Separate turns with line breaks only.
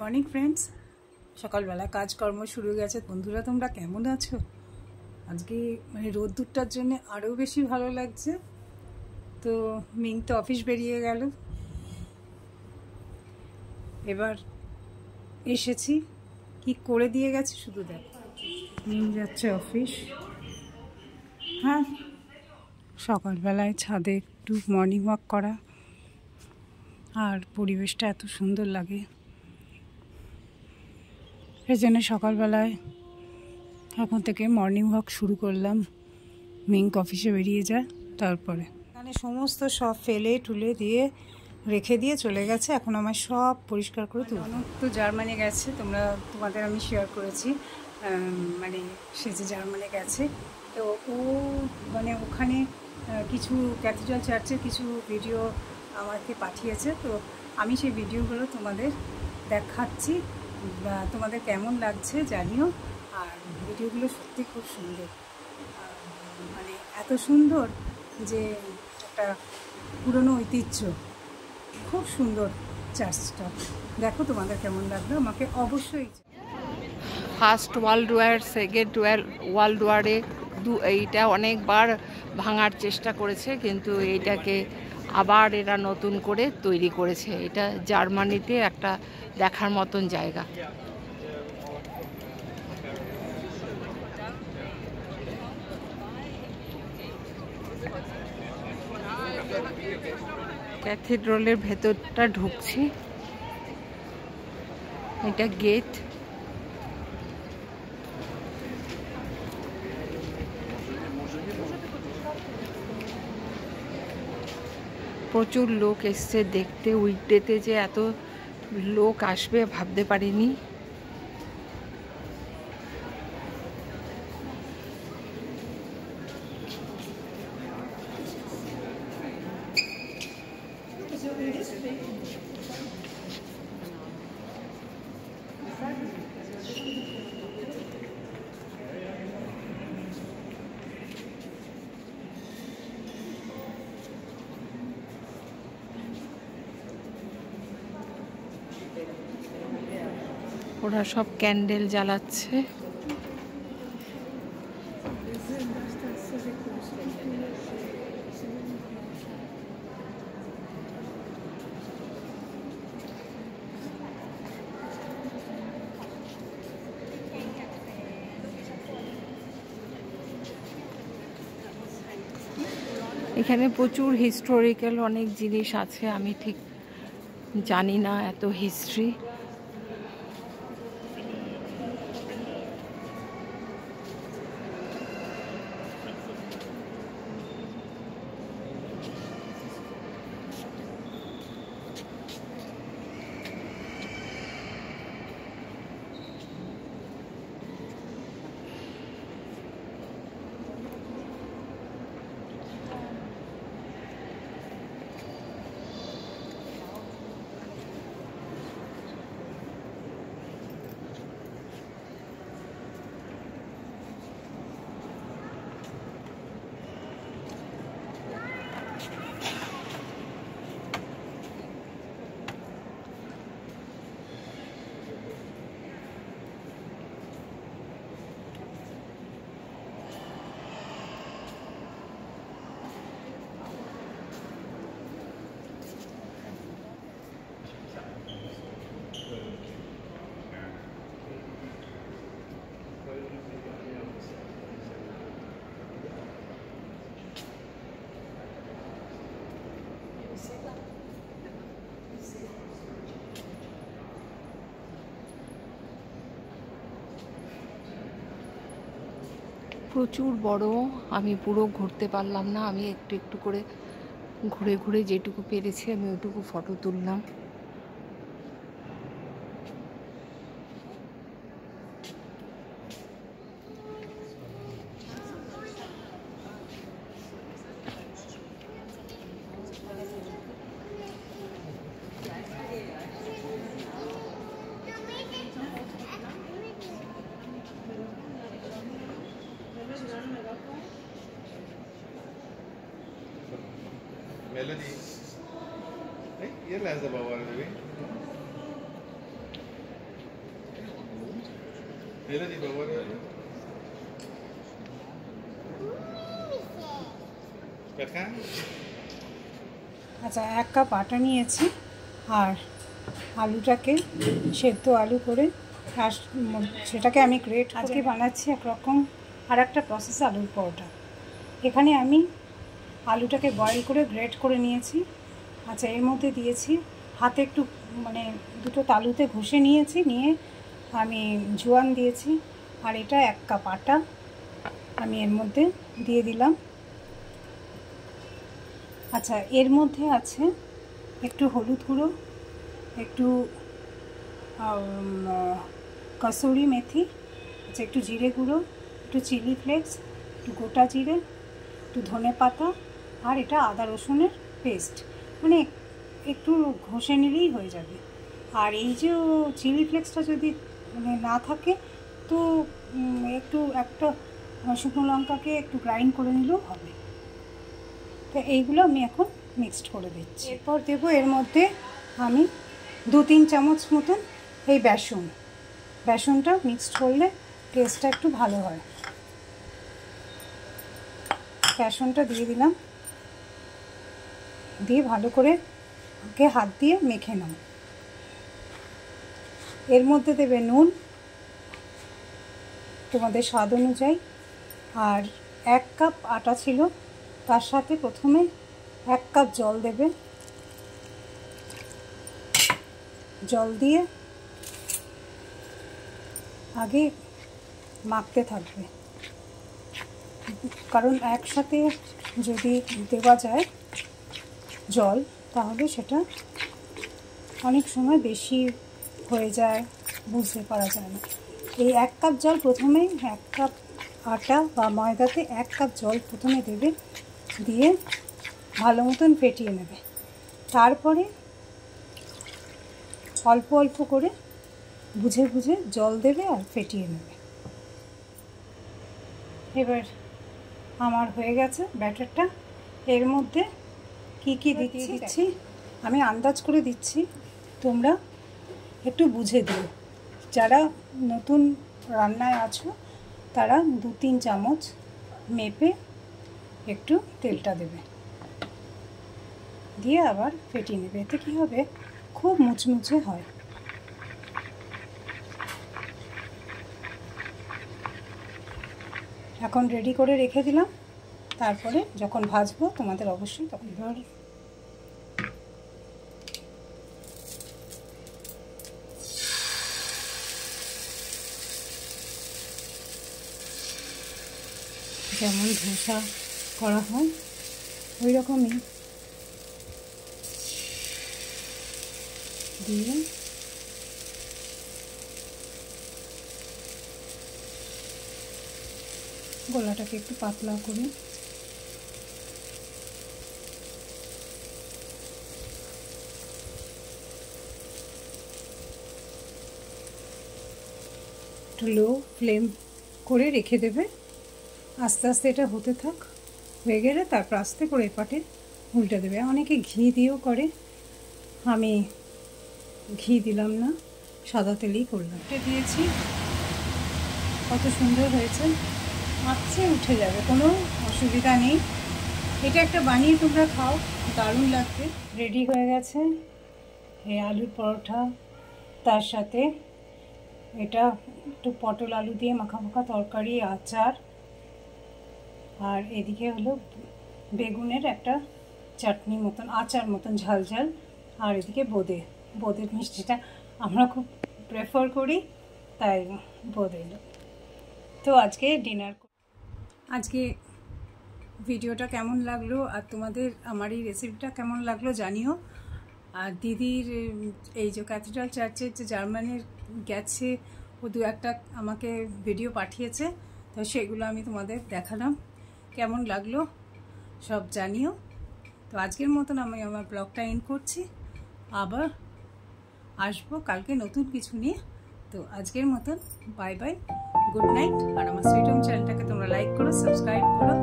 Morning friends, সকালবেলা কাজকর্ম শুরু হয়ে গেছে। বন্ধুরা, তোমরা কেমন আছো? আজকে রোদ্দুরটার জন্য আরও বেশি ভালো লাগছে। তো মিং তো অফিস বেরিয়ে গেল, এবার এসেছি, কি করে দিয়ে গেছে শুধু দেখো। মিং যাচ্ছে অফিস। হ্যাঁ, সকালবেলায় ছাদে একটু মর্নিং ওয়াক করা, আর পরিবেশটা এত সুন্দর লাগে, এই জন্য সকালবেলায় এখন থেকে মর্নিং ওয়াক শুরু করলাম। মিঙ্ক অফিসে বেরিয়ে যায়, তারপরে এখানে সমস্ত সব ফেলে টুলে দিয়ে রেখে দিয়ে চলে গেছে। এখন আমার সব পরিষ্কার করে তুলব। তো জার্মানি গেছে, তোমাদের আমি শেয়ার করেছি, মানে সে যে জার্মানি গেছে। তো ও ওখানে কিছু ক্যাথিড্রাল চার্চের কিছু ভিডিও আমাকে পাঠিয়েছে। তো আমি সেই ভিডিওগুলো তোমাদের দেখাচ্ছি, তোমাদের কেমন লাগছে জানিও। আর ভিডিওগুলো সত্যি খুব সুন্দর, এত সুন্দর যে একটা পুরনো ঐতিহ্য, খুব সুন্দর চার্চটা। দেখো তোমাদের কেমন লাগলো আমাকে অবশ্যই।
First world war, second world ওয়ারে এইটা অনেকবার ভাঙার চেষ্টা করেছে, কিন্তু এইটাকে আবার এরা নতুন করে তৈরি করেছে। এটা জার্মানিতে একটা দেখার মতন জায়গা। ক্যাথিড্রালের ভেতরটা ঢুকছি, এটা গেট। প্রচুর লোক এসছে দেখতে। উইকডেতে যে এত লোক আসবে ভাবতে পারিনি। ওরা সব ক্যান্ডেল জ্বালাচ্ছে। এখানে প্রচুর হিস্টোরিক্যাল অনেক জিনিস আছে, আমি ঠিক জানি না এত হিস্ট্রি। প্রচুর বড়, আমি পুরো ঘুরতে পারলাম না। আমি একটু একটু করে ঘুরে ঘুরে যেটুকু পেরেছি আমি ওইটুকু ফটো তুললাম।
Melody. Hey, you're Lazar Baba,
আচ্ছা, 1 কাপ আটা নিয়েছি আর আলুটাকে সেদ্ধ আলু করে আর সেটাকে আমি গ্রেট আজকে বানাচ্ছি একরকম। আর একটা প্রসেস আলুর পরোটা। এখানে আমি আলুটাকে বয়েল করে গ্রেট করে নিয়েছি। আচ্ছা, এর মধ্যে দিয়েছি হাতে একটু মানে দুটো তালুতে ঘষে নিয়েছি, নিয়ে আমি জোয়ান দিয়েছি। আর এটা 1 কাপ আটা আমি এর মধ্যে দিয়ে দিলাম। আচ্ছা, এর মধ্যে আছে একটু হলুদ গুঁড়ো, একটু কসুরি মেথি, আচ্ছা একটু জিরে গুঁড়ো, একটু চিলি ফ্লেক্স, একটু গোটা জিরে, একটু ধনে পাতা, আর এটা আদা রসুনের পেস্ট, মানে একটু ঘষে নিলেই হয়ে যাবে। আর এই যে চিলি ফ্লেক্সটা যদি মানে না থাকে তো একটু একটা শুকনো লঙ্কাকে একটু গ্রাইন্ড করে নিলেও হবে। তো এইগুলো আমি এখন মিক্সড করে দিচ্ছি। এরপর দেবো এর মধ্যে আমি 2-3 চামচ মতন এই বেসনটা মিক্সড করলে টেস্টটা একটু ভালো হয়। বেসনটা দিয়ে দিলাম, দিয়ে ভালো করে হাত দিয়ে মেখে নাও। এর মধ্যে দেবে নুন তোমাদের স্বাদ অনুযায়ী। আর 1 কাপ আটা ছিল, তার সাথে প্রথমে 1 কাপ জল দেবে। জল দিয়ে আগে মাখতে থাকবে, কারণ একসাথে যদি দেওয়া যায় জল তাহলে সেটা অনেক সময় বেশি হয়ে যায়, বুঝতে পারা যায় না। এই 1 কাপ জল প্রথমে 1 কাপ আটা বা ময়দাতে 1 কাপ জল প্রথমে দেবে, দিয়ে ভালো মতন ফেটিয়ে নেবে। তারপরে অল্প অল্প করে বুঝে বুঝে জল দেবে আর ফেটিয়ে নেবে। এবার আমার হয়ে গেছে ব্যাটারটা। এর মধ্যে কি কি দিচ্ছি আমি আন্দাজ করে দিচ্ছি, তোমরা একটু বুঝে দিও। যারা নতুন রান্নায় আছো তারা 2-3 চামচ মেপে একটু তেলটা দেবে, দিয়ে আবার ফেটিয়ে নেবে। এতে কী হবে, খুব মুচমুচে হয়। এখন রেডি করে রেখে দিলাম, তারপরে যখন ভাজবো তোমাদের অবশ্যই তখন। এবার যেমন ধোসা করা হয় ওই রকমই দিয়ে গোলাটাকে একটু পাতলা করে একটু লো ফ্লেম করে রেখে দেবে। আস্তে আস্তে এটা হতে থাক, হয়ে গেলে তারপর আস্তে করে এপাটে উল্টে দেবে। অনেকে ঘি দিয়েও করে, আমি ঘি দিলাম না, সাদা তেলেই করলাম। এটা দিয়েছি, কত সুন্দর হয়েছে, আঁচড়ে উঠে যাবে, কোনো অসুবিধা নেই। এটা একটা বানিয়ে তোমরা খাও, দারুণ লাগবে। রেডি হয়ে গেছে এই আলুর পরোটা, তার সাথে এটা একটু পটল আলু দিয়ে মাখা মাখা তরকারি, আচার, আর এদিকে হলো বেগুনের একটা চাটনি মতন, আচার মতন ঝাল ঝাল, আর এদিকে বোঁদের মিষ্টিটা আমরা খুব প্রেফার করি, তাই বোঁদে। তো আজকে আজকে ভিডিওটা কেমন লাগলো আর তোমাদের আমার এই রেসিপিটা কেমন লাগলো জানিও। আর দিদির এই যে ক্যাথিড্রাল চার্চের যে জার্মানির গেছে, ও 2-1টা আমাকে ভিডিও পাঠিয়েছে, তো সেগুলো আমি তোমাদের দেখালাম। কেমন লাগলো সব জানিও। তো আজকের মতন আমি আমার ব্লগটা এন্ড করছি, আবার আসবো কালকে নতুন কিছু নিয়ে। তো আজকের মতন বাই বাই, গুড নাইট। আর আমার সুইট হোম চ্যানেলটাকে তোমরা লাইক করো, সাবস্ক্রাইব করো।